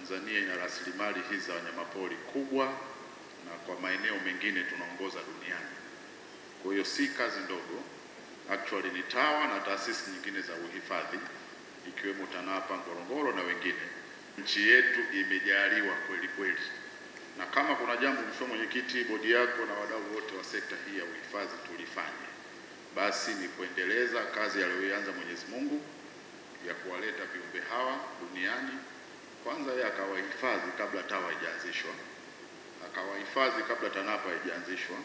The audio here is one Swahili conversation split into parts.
Tanzania ina rasilimali hizi za wanyamapori kubwa, na kwa maeneo mengine tunaongoza duniani. Kwa hiyo si kazi ndogo, actually ni TAWA na taasisi nyingine za uhifadhi ikiwemo TANAPA, Ngorongoro na wengine. Nchi yetu imejaliwa kweli kweli, na kama kuna jambo Mheshimiwa Mwenyekiti, bodi yako na wadau wote wa sekta hii ya uhifadhi tulifanye, basi ni kuendeleza kazi aliyoanza Mwenyezi Mungu ya kuwaleta viumbe hawa duniani. Kwanza yeye akawahifadhi kabla TAWA haijaanzishwa, akawahifadhi kabla TANAPA haijaanzishwa,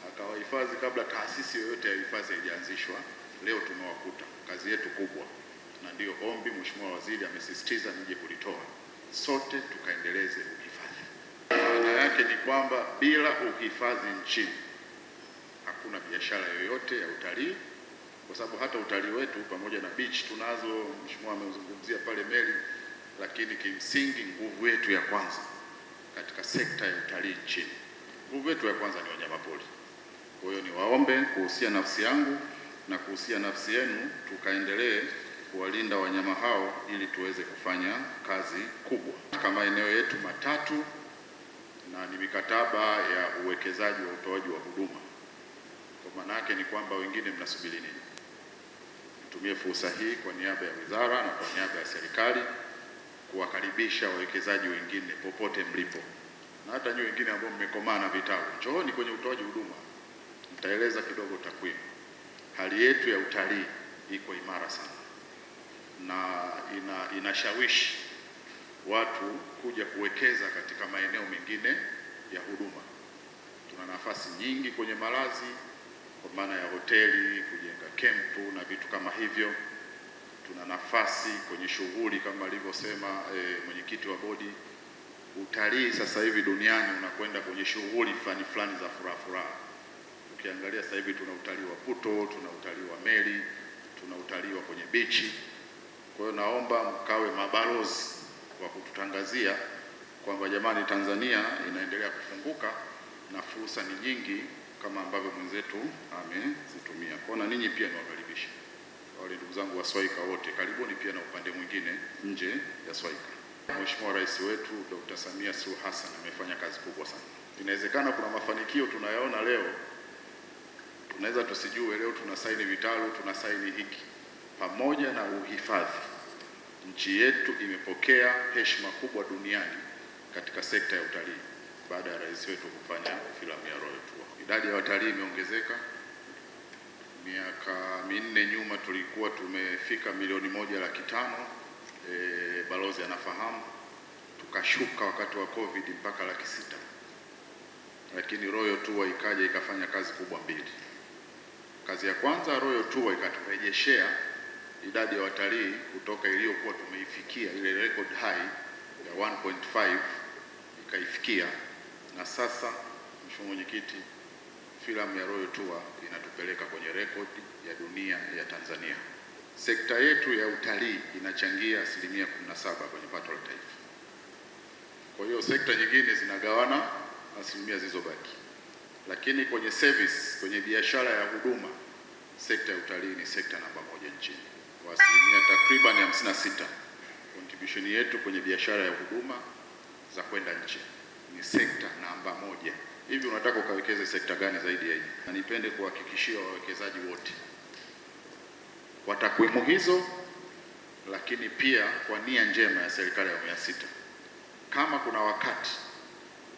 akawahifadhi kabla taasisi yoyote ya hifadhi haijaanzishwa. Leo tumewakuta, kazi yetu kubwa, na ndiyo ombi Mheshimiwa Waziri amesisitiza nije kulitoa, sote tukaendeleze uhifadhi. Maana yake ni kwamba bila uhifadhi nchini hakuna biashara yoyote ya utalii, kwa sababu hata utalii wetu pamoja na beach tunazo, Mheshimiwa amezungumzia pale meli, lakini kimsingi nguvu yetu ya kwanza katika sekta ya utalii nchini, nguvu yetu ya kwanza ni wanyamapori. Kwa hiyo niwaombe kuhusia nafsi yangu na kuhusia nafsi yenu, tukaendelee kuwalinda wanyama hao ili tuweze kufanya kazi kubwa katika maeneo yetu matatu, na ni mikataba ya uwekezaji wa utoaji wa huduma. Kwa maana yake ni kwamba wengine mnasubiri nini? Nitumie fursa hii kwa niaba ya wizara na kwa niaba ya serikali kuwakaribisha wawekezaji wengine popote mlipo, na hata nyinyi wengine ambao mmekomaa na vitabu, njooni kwenye utoaji huduma. Nitaeleza kidogo takwimu. Hali yetu ya utalii iko imara sana na inashawishi watu kuja kuwekeza katika maeneo mengine ya huduma. Tuna nafasi nyingi kwenye malazi kwa maana ya hoteli, kujenga kempu na vitu kama hivyo. Tuna nafasi kwenye shughuli kama alivyosema mwenyekiti wa bodi. Utalii sasa hivi duniani unakwenda kwenye shughuli fulani za furaha. Ukiangalia sasa hivi tuna utalii wa puto, tuna utalii wa meli, tuna utalii wa kwenye bichi. Kwa hiyo naomba mkawe mabalozi wa kututangazia kwamba jamani, Tanzania inaendelea kufunguka na fursa ni nyingi kama ambavyo mwenzetu amezitumia. Kwa na ninyi pia niwakaribisha wale ndugu zangu wa Swaika wote, karibuni pia na upande mwingine nje ya Swaika. Mheshimiwa Rais wetu Dr. Samia Suluhu Hassan amefanya kazi kubwa sana. Inawezekana kuna mafanikio tunayaona leo, tunaweza tusijue leo tunasaini vitalu, tunasaini hiki. Pamoja na uhifadhi, nchi yetu imepokea heshima kubwa duniani katika sekta ya utalii baada ya rais wetu kufanya filamu ya Royal Tour. Idadi ya watalii imeongezeka. Miaka minne nyuma tulikuwa tumefika 1,500,000, balozi anafahamu. Tukashuka wakati wa COVID mpaka 600,000. Lakini Royal Tour ikaja ikafanya kazi kubwa mbili. Kazi ya kwanza, Royal Tour ikaturejeshea idadi ya watalii kutoka iliyokuwa tumeifikia ile record high ya 1.5 ikaifikia, na sasa Mheshimiwa Mwenyekiti, filamu ya Royal Tour inatupeleka kwenye rekodi ya dunia ya Tanzania. Sekta yetu ya utalii inachangia 17% kwenye pato la taifa. Kwa hiyo sekta nyingine zinagawana asilimia zilizobaki, lakini kwenye service, kwenye biashara ya huduma, sekta ya utalii ni sekta namba 1 nchini kwa asilimia takriban 56. Contribution yetu kwenye biashara ya huduma za kwenda nje ni sekta namba 1. Hivi unataka ukawekeze sekta gani zaidi ya hii? Na nipende kuhakikishia wawekezaji wote kwa takwimu hizo, lakini pia kwa nia njema ya serikali ya awamu ya 6, kama kuna wakati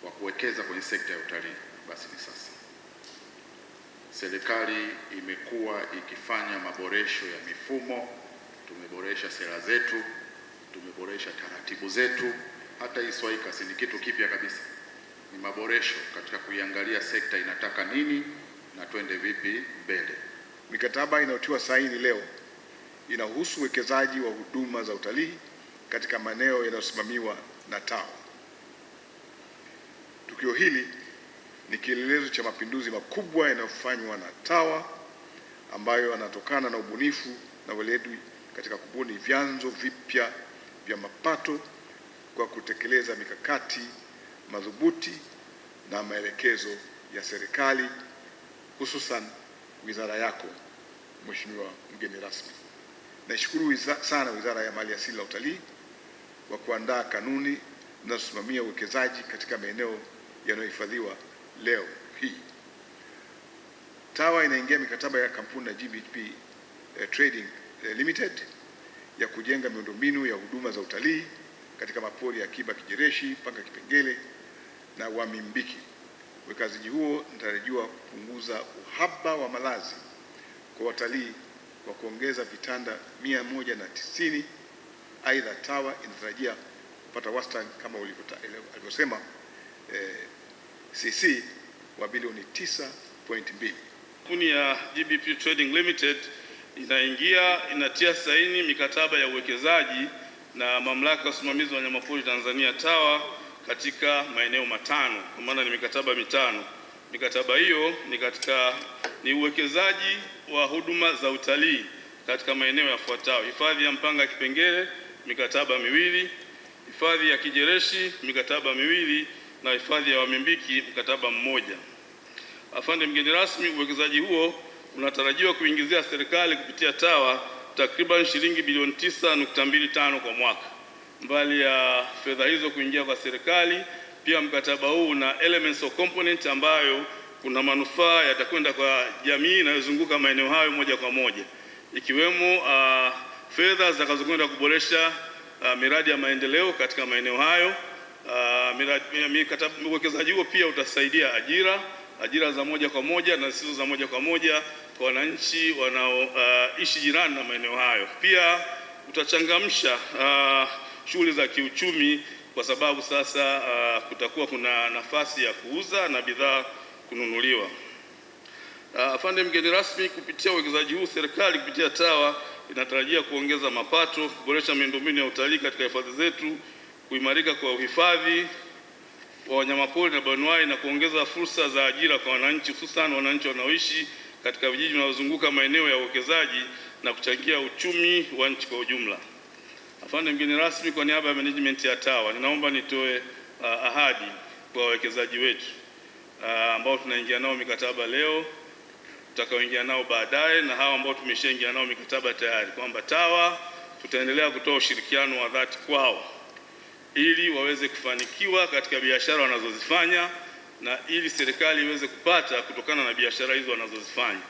wa kuwekeza kwenye sekta ya utalii, basi ni sasa. Serikali imekuwa ikifanya maboresho ya mifumo, tumeboresha sera zetu, tumeboresha taratibu zetu. Hata hii Swaika si ni kitu kipya kabisa, ni maboresho katika kuiangalia sekta inataka nini na twende vipi mbele. Mikataba inayotiwa saini leo inahusu uwekezaji wa huduma za utalii katika maeneo yanayosimamiwa na TAWA. Tukio hili ni kielelezo cha mapinduzi makubwa yanayofanywa na TAWA ambayo yanatokana na ubunifu na weledi katika kubuni vyanzo vipya vya mapato kwa kutekeleza mikakati madhubuti na maelekezo ya serikali, hususan wizara yako Mheshimiwa mgeni rasmi. Naishukuru sana Wizara ya Maliasili na Utalii kwa kuandaa kanuni zinazosimamia uwekezaji katika maeneo yanayohifadhiwa leo hii. TAWA inaingia mikataba ya kampuni na GBP Trading Limited ya kujenga miundombinu ya huduma za utalii katika mapori ya akiba Kijereshi, Mpanga Kipengele na Wamimbiki. Uwekezaji huo unatarajiwa kupunguza uhaba wa malazi kwa watalii kwa kuongeza vitanda 190. Aidha, TAWA inatarajia kupata wastani kama alivyosema CC wa bilioni 9.2. Kampuni ya GBP Trading Limited inatia saini mikataba ya uwekezaji na Mamlaka ya Usimamizi wa Wanyamapori Tanzania TAWA katika maeneo matano, kwa maana ni mikataba mitano. Mikataba hiyo ni uwekezaji wa huduma za utalii katika maeneo yafuatayo: hifadhi ya Mpanga Kipengele mikataba miwili, hifadhi ya Kijereshi mikataba miwili na hifadhi ya Wamimbiki mkataba mmoja. Afande mgeni rasmi, uwekezaji huo unatarajiwa kuingizia serikali kupitia TAWA takriban shilingi bilioni 9.25 kwa mwaka. Mbali ya fedha hizo kuingia kwa serikali, pia mkataba huu una elements of component ambayo kuna manufaa yatakwenda kwa jamii inayozunguka maeneo hayo moja kwa moja, ikiwemo fedha zitakazokwenda kuboresha miradi ya maendeleo katika maeneo hayo. Uwekezaji huo pia utasaidia ajira za moja kwa moja na zisizo za moja kwa moja kwa wananchi wanaoishi jirani na maeneo hayo. Pia utachangamsha shughuli za kiuchumi kwa sababu sasa kutakuwa kuna nafasi ya kuuza na bidhaa kununuliwa. Afande mgeni rasmi, kupitia uwekezaji huu serikali kupitia TAWA inatarajia kuongeza mapato, kuboresha miundombinu ya utalii katika hifadhi zetu, kuimarika kwa uhifadhi wa wanyamapori na banuai na kuongeza fursa za ajira kwa wananchi, hususan wananchi wanaoishi katika vijiji vinavyozunguka maeneo ya uwekezaji na kuchangia uchumi wa nchi kwa ujumla. Afande mgeni rasmi, kwa niaba ya management ya TAWA ninaomba nitoe ahadi kwa wawekezaji wetu ambao tunaingia nao mikataba leo, tutakaoingia nao baadaye na hawa ambao tumeshaingia nao mikataba tayari, kwamba TAWA tutaendelea kutoa ushirikiano wa dhati kwao ili waweze kufanikiwa katika biashara wanazozifanya na ili serikali iweze kupata kutokana na biashara hizo wanazozifanya.